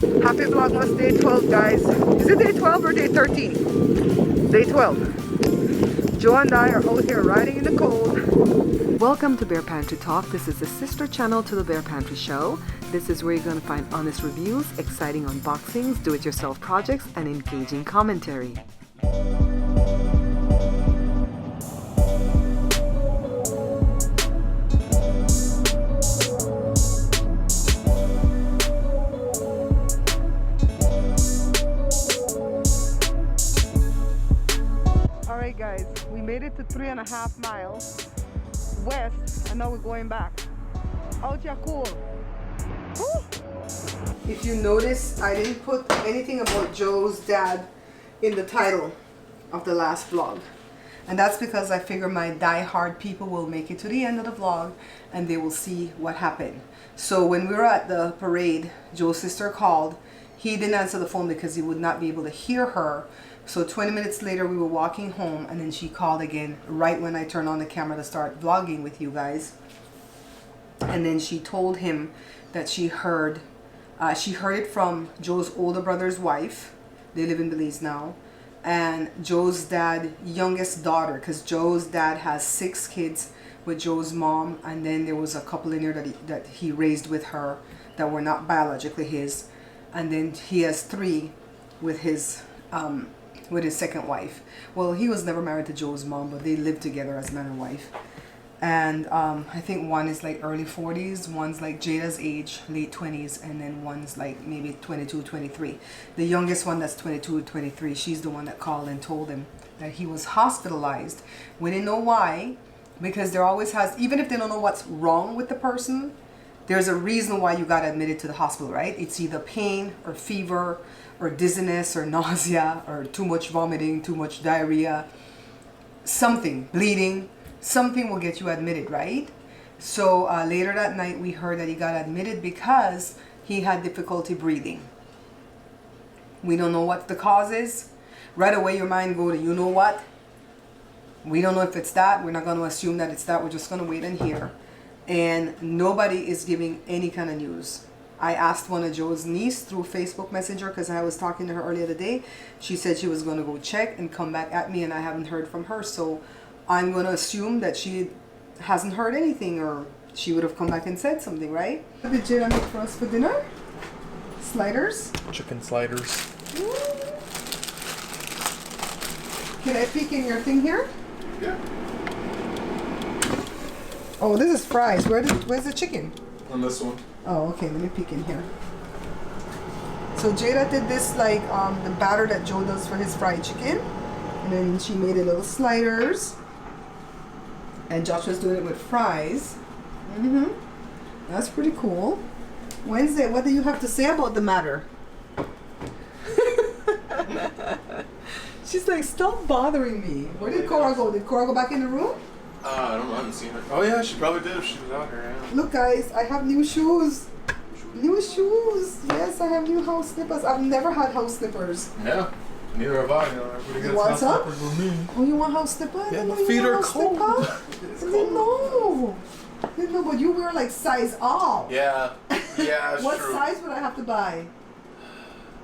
Happy Vlogmas day 12, guys. Is it day 12 or day 13? Day 12. Joe and I are out here riding in the cold. Welcome to Bear Pantry Talk. This is the sister channel to the Bear Pantry Show. This is where you're going to find honest reviews, exciting unboxings, do-it-yourself projects, and engaging commentary. Alright guys, we made it to 3.5 miles west and now we're going back. Out here cool. Woo! If you notice, I didn't put anything about Joe's dad in the title of the last vlog. And that's because I figure my die-hard people will make it to the end of the vlog and they will see what happened. So when we were at the parade, Joe's sister called. He didn't answer the phone because he would not be able to hear her. So 20 minutes later we were walking home and then she called again right when I turned on the camera to start vlogging with you guys. And then she told him that she heard it from Joe's older brother's wife. They live in Belize now. And Joe's dad, youngest daughter, because Joe's dad has 6 kids with Joe's mom, and then there was a couple in there that he raised with her that were not biologically his, and then he has 3 with his second wife. Well, he was never married to Joe's mom, but they lived together as man and wife. And I think one is like early 40s, one's like Jada's age, late 20s, and then one's like maybe 22, 23. The youngest one that's 22, 23, she's the one that called and told him that he was hospitalized. We didn't know why, because there always has, even if they don't know what's wrong with the person, there's a reason why you got admitted to the hospital, right? It's either pain or fever or dizziness or nausea or too much vomiting, too much diarrhea, something, bleeding. Something will get you admitted, right? So later that night we heard that he got admitted because he had difficulty breathing. We don't know what the cause is. Right away your mind go to, you know what? We don't know if it's that. We're not going to assume that it's that. We're just going to wait and hear. And nobody is giving any kind of news. I asked one of Joe's niece through Facebook Messenger because I was talking to her earlier today. She said she was going to go check and come back at me, and I haven't heard from her. So I'm going to assume that she hasn't heard anything, or she would have come back and said something, right? What did Jada make for us for dinner? Sliders? Chicken sliders. Can I peek in your thing here? Yeah. Oh, this is fries. Where's the chicken? On this one. Oh, okay. Let me peek in here. So Jada did this like the batter that Joe does for his fried chicken. And then she made it little sliders. And Josh was doing it with fries. That's pretty cool. Wednesday, what do you have to say about the matter? She's like, stop bothering me. Where did Cora go? Did Cora go back in the room? I don't know. I haven't seen her. Oh yeah, she probably did if she was out here. Yeah. Look guys, I have new shoes. New shoes. Yes, I have new house slippers. I've never had house slippers. Yeah. Neither have I. You know, everybody gets What's house up? slippers with me. Oh, you want house slippers? Yeah, my You feet want are house cold. slipper? It's I cold. didn't know. Didn't know, but you wear like size all. Yeah. Yeah, it's What true. size would I have to buy?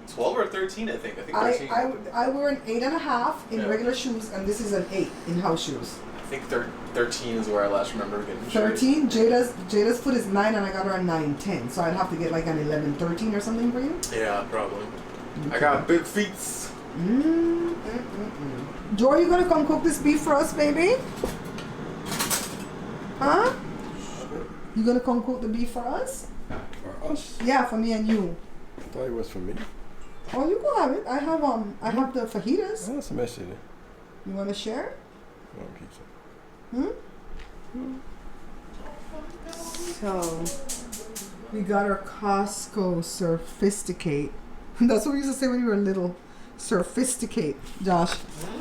12 or 13, I think. I think 13. I wear an 8.5 in Yeah. regular shoes, and this is an 8 in house shoes. I think 13 is where I last remember getting shoes. 13. Jada's foot is 9, and I got her a 9.10. So I'd have to get like an 11.13 or something for you. Yeah, probably. I got big feet. Jory, you gonna come cook this beef for us, baby? Huh? You gonna come cook the beef for us? For us? Yeah, for me and you. I thought it was for me. Oh, you can have it. I have the fajitas. Oh, that's a messy. You wanna share? I want pizza. So we got our Costco Sophisticate. That's what we used to say when we were little. Sophisticate, Josh.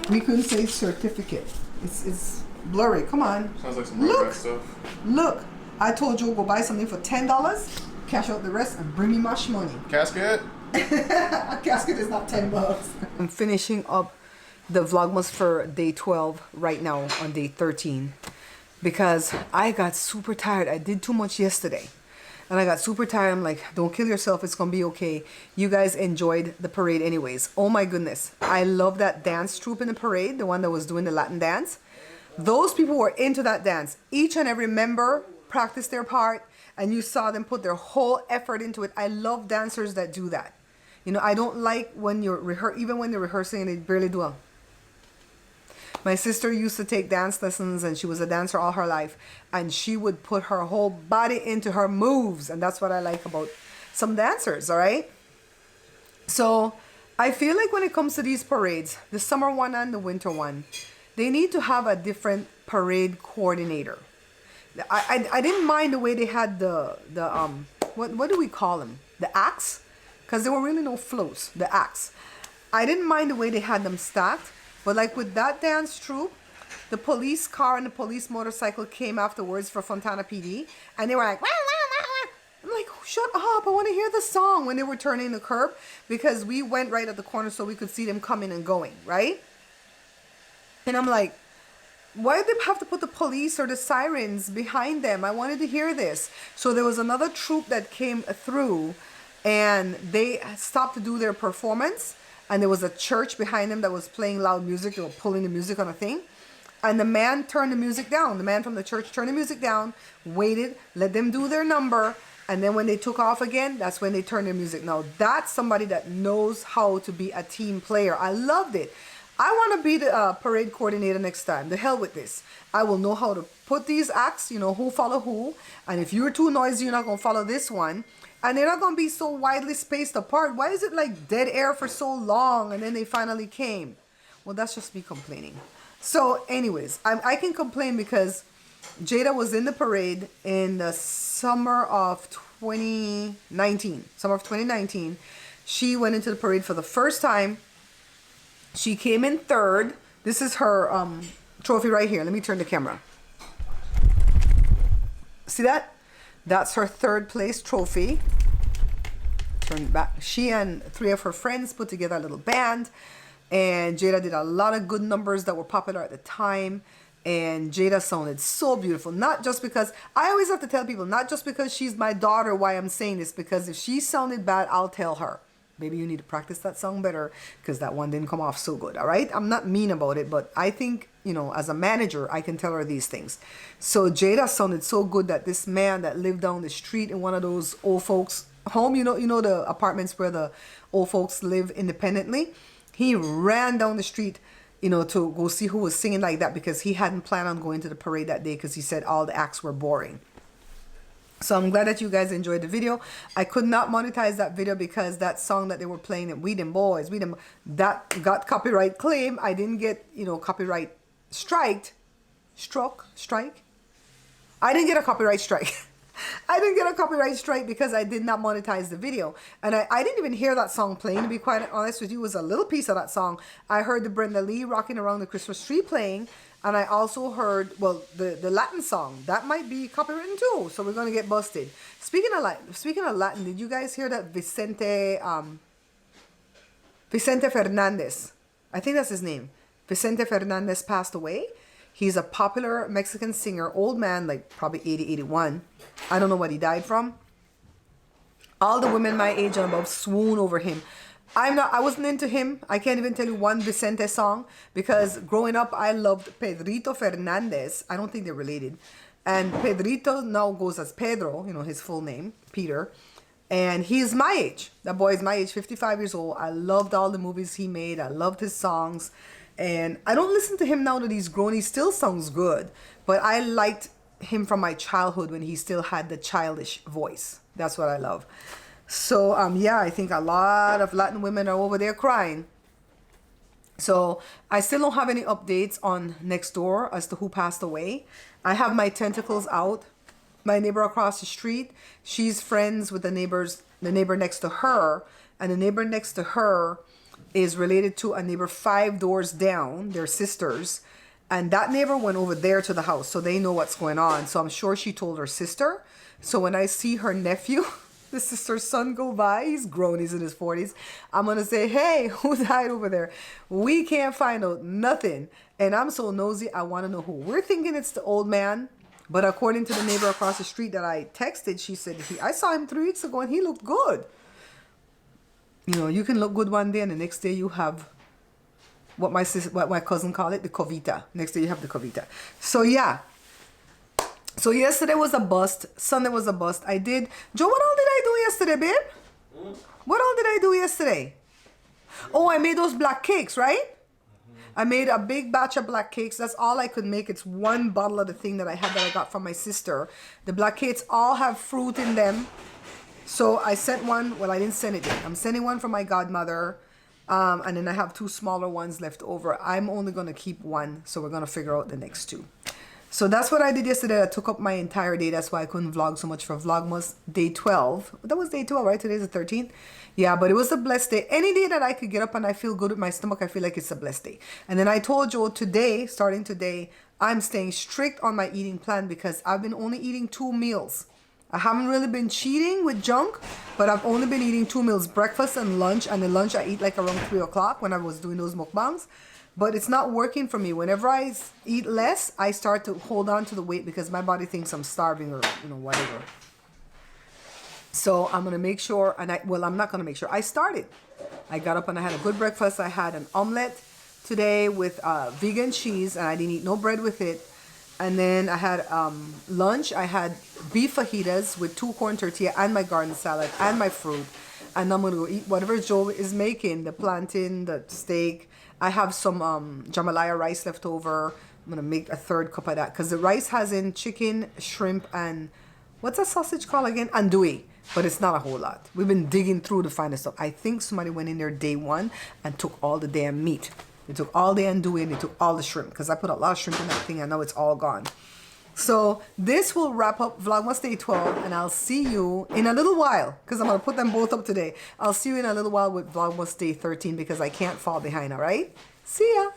We couldn't say certificate. It's blurry. Come on. Sounds like some Look. red stuff. Look, I told Joe go buy something for $10, cash out the rest, and bring me much money. Casket? A casket is not $10. I'm finishing up the Vlogmas for day 12 right now on day 13 because I got super tired. I did too much yesterday. And I got super tired. I'm like, don't kill yourself. It's going to be okay. You guys enjoyed the parade anyways. Oh my goodness. I love that dance troupe in the parade, the one that was doing the Latin dance. Those people were into that dance. Each and every member practiced their part, and you saw them put their whole effort into it. I love dancers that do that. You know, I don't like when you're even when they're rehearsing and they barely do a. My sister used to take dance lessons, and she was a dancer all her life, and she would put her whole body into her moves, and that's what I like about some dancers, all right? So I feel like when it comes to these parades, the summer one and the winter one, they need to have a different parade coordinator. I didn't mind the way they had the what do we call them? The acts? Because there were really no floats, the acts. I didn't mind the way they had them stacked, but like with that dance troupe, the police car and the police motorcycle came afterwards for Fontana PD, and they were like, wah, wah, wah, wah. I'm like, oh, shut up, I want to hear the song, when they were turning the curb, because we went right at the corner so we could see them coming and going, right? And I'm like, why did they have to put the police or the sirens behind them? I wanted to hear this. So there was another troupe that came through, and they stopped to do their performance, and there was a church behind them that was playing loud music. They were pulling the music on a thing, and the man turned the music down. The man from the church turned the music down, waited, let them do their number, and then when they took off again, that's when they turned their music. Now that's somebody that knows how to be a team player. I loved it. I want to be the parade coordinator next time. The hell with this. I will know how to put these acts, you know, who follow who. And if you're too noisy, you're not going to follow this one. And they're not going to be so widely spaced apart. Why is it like dead air for so long and then they finally came? Well, that's just me complaining. So anyways, I can complain because Jada was in the parade in the summer of 2019. Summer of 2019. She went into the parade for the first time. She came in third. This is her trophy right here. Let me turn the camera. See that? That's her third place trophy. Turn it back. She and 3 of her friends put together a little band. And Jada did a lot of good numbers that were popular at the time. And Jada sounded so beautiful. Not just because, I always have to tell people, not just because she's my daughter why I'm saying this. Because if she sounded bad, I'll tell her. Maybe you need to practice that song better because that one didn't come off so good, all right? I'm not mean about it, but I think, you know, as a manager, I can tell her these things. So Jada sounded so good that this man that lived down the street in one of those old folks' home, you know the apartments where the old folks live independently, he ran down the street, you know, to go see who was singing like that because he hadn't planned on going to the parade that day because he said all the acts were boring. So I'm glad that you guys enjoyed the video. I could not monetize that video because that song that they were playing, We Them Boys, that got copyright claim. I didn't get, you know, copyright strike. I didn't get a copyright strike. I didn't get a copyright strike because I did not monetize the video. And I didn't even hear that song playing, to be quite honest with you. It was a little piece of that song. I heard the Brenda Lee Rocking Around the Christmas Tree playing. And I also heard, well, the Latin song. That might be copywritten too. So we're going to get busted. Speaking of Latin, did you guys hear that Vicente Fernandez, I think that's his name, Vicente Fernandez passed away? He's a popular Mexican singer, old man, like probably 80, 81. I don't know what he died from. All the women my age and above swoon over him. I wasn't into him. I can't even tell you one Vicente song because growing up I loved Pedrito Fernandez. I don't think they're related. And Pedrito now goes as Pedro, you know, his full name, Peter. And he's my age. That boy is my age, 55 years old. I loved all the movies he made. I loved his songs. And I don't listen to him now that he's grown. He still sounds good. But I liked him from my childhood when he still had the childish voice. That's what I love. So, yeah, I think a lot of Latin women are over there crying. So, I still don't have any updates on next door as to who passed away. I have my tentacles out. My neighbor across the street, she's friends with the neighbor next to her. And the neighbor next to her is related to a neighbor 5 doors down. They're sisters. And that neighbor went over there to the house, so they know what's going on. So, I'm sure she told her sister. So, when I see her nephew... the sister's son go by, he's grown, he's in his 40s. I'm going to say, hey, who died over there? We can't find out nothing. And I'm so nosy, I want to know who. We're thinking it's the old man But according to the neighbor across the street that I texted, she said, I saw him 3 weeks ago and he looked good. You know, you can look good one day and the next day you have what my cousin called it, the covita. Next day you have the covita. So yeah. So yesterday was a bust. Sunday was a bust. Joe, what all did I do yesterday, babe? What all did I do yesterday? Oh, I made those black cakes, right? I made a big batch of black cakes. That's all I could make. It's one bottle of the thing that I had that I got from my sister. The black cakes all have fruit in them. So I sent one. Well, I didn't send it yet. I'm sending one from my godmother. And then I have 2 smaller ones left over. I'm only going to keep one. So we're going to figure out the next 2. So that's what I did yesterday. I took up my entire day. That's why I couldn't vlog so much for Vlogmas day 12. That was day 12, right? Today's the 13th. Yeah, but it was a blessed day. Any day that I could get up and I feel good with my stomach, I feel like it's a blessed day. And then I told Joe today, starting today, I'm staying strict on my eating plan because I've been only eating 2 meals. I haven't really been cheating with junk, but I've only been eating 2 meals, breakfast and lunch. And the lunch I eat like around 3 o'clock when I was doing those mukbangs. But it's not working for me. Whenever I eat less, I start to hold on to the weight because my body thinks I'm starving or, you know, whatever. So I'm going to make sure, I'm not going to make sure. I started. I got up and I had a good breakfast. I had an omelet today with vegan cheese and I didn't eat no bread with it. And then I had lunch. I had beef fajitas with 2 corn tortilla and my garden salad and my fruit. And I'm going to go eat whatever Joe is making, the plantain, the steak. I have some jambalaya rice left over. I'm going to make a 3rd cup of that because the rice has in chicken, shrimp, and what's that sausage called again? Andouille. But it's not a whole lot. We've been digging through to find the stuff. I think somebody went in there day 1 and took all the damn meat. They took all the andouille and they took all the shrimp because I put a lot of shrimp in that thing and now it's all gone. So this will wrap up Vlogmas Day 12 and I'll see you in a little while because I'm going to put them both up today. I'll see you in a little while with Vlogmas Day 13 because I can't fall behind, all right? See ya!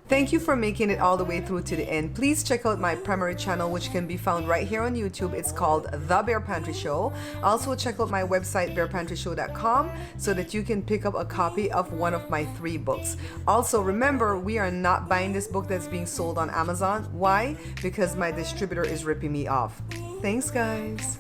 Thank you for making it all the way through to the end. Please check out my primary channel, which can be found right here on YouTube. It's called The Bare Pantry Show. Also check out my website, barepantryshow.com, so that you can pick up a copy of one of my 3 books. Also, remember, we are not buying this book that's being sold on Amazon. Why? Because my distributor is ripping me off. Thanks, guys.